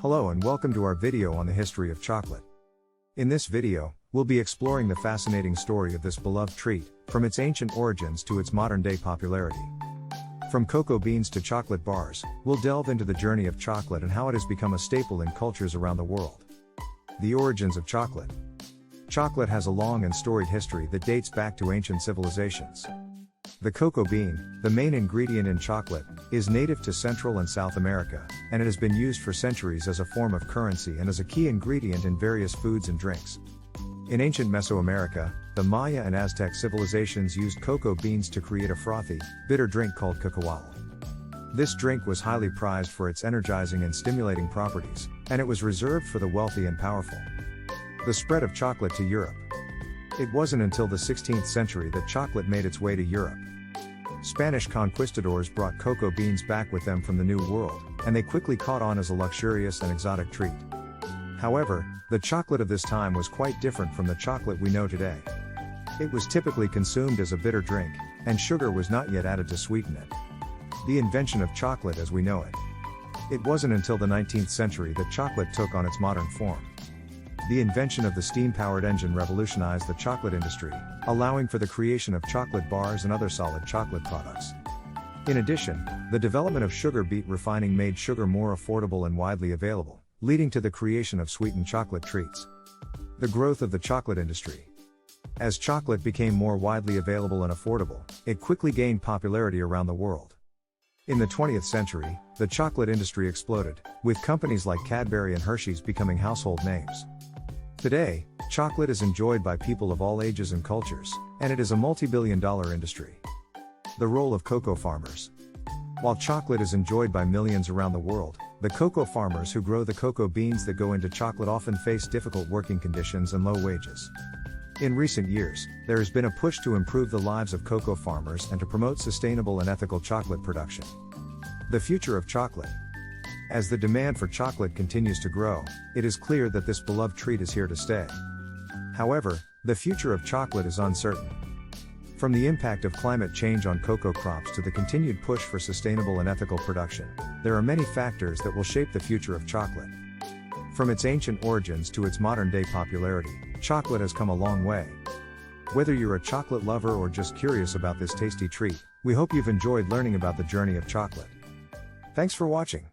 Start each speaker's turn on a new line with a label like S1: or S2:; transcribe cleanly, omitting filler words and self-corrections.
S1: Hello and welcome to our video on the history of chocolate. In this video, we'll be exploring the fascinating story of this beloved treat, from its ancient origins to its modern-day popularity. From cocoa beans to chocolate bars, we'll delve into the journey of chocolate and how it has become a staple in cultures around the world. The origins of chocolate. Chocolate has a long and storied history that dates back to ancient civilizations. The cocoa bean, the main ingredient in chocolate, is native to Central and South America, and it has been used for centuries as a form of currency and as a key ingredient in various foods and drinks. In ancient Mesoamerica, the Maya and Aztec civilizations used cocoa beans to create a frothy, bitter drink called cacahuatl. This drink was highly prized for its energizing and stimulating properties, and it was reserved for the wealthy and powerful. The spread of chocolate to Europe. It wasn't until the 16th century that chocolate made its way to Europe. Spanish conquistadors brought cocoa beans back with them from the New World, and they quickly caught on as a luxurious and exotic treat. However, the chocolate of this time was quite different from the chocolate we know today. It was typically consumed as a bitter drink, and sugar was not yet added to sweeten it. The invention of chocolate as we know it. It wasn't until the 19th century that chocolate took on its modern form. The invention of the steam-powered engine revolutionized the chocolate industry, allowing for the creation of chocolate bars and other solid chocolate products. In addition, the development of sugar beet refining made sugar more affordable and widely available, leading to the creation of sweetened chocolate treats. The growth of the chocolate industry. As chocolate became more widely available and affordable, it quickly gained popularity around the world. In the 20th century, the chocolate industry exploded, with companies like Cadbury and Hershey's becoming household names. Today, chocolate is enjoyed by people of all ages and cultures, and it is a multi-billion-dollar industry. The role of cocoa farmers. While chocolate is enjoyed by millions around the world, the cocoa farmers who grow the cocoa beans that go into chocolate often face difficult working conditions and low wages. In recent years, there has been a push to improve the lives of cocoa farmers and to promote sustainable and ethical chocolate production. The future of chocolate. As the demand for chocolate continues to grow, it is clear that this beloved treat is here to stay. However, the future of chocolate is uncertain. From the impact of climate change on cocoa crops to the continued push for sustainable and ethical production, there are many factors that will shape the future of chocolate. From its ancient origins to its modern-day popularity, chocolate has come a long way. Whether you're a chocolate lover or just curious about this tasty treat, we hope you've enjoyed learning about the journey of chocolate. Thanks for watching.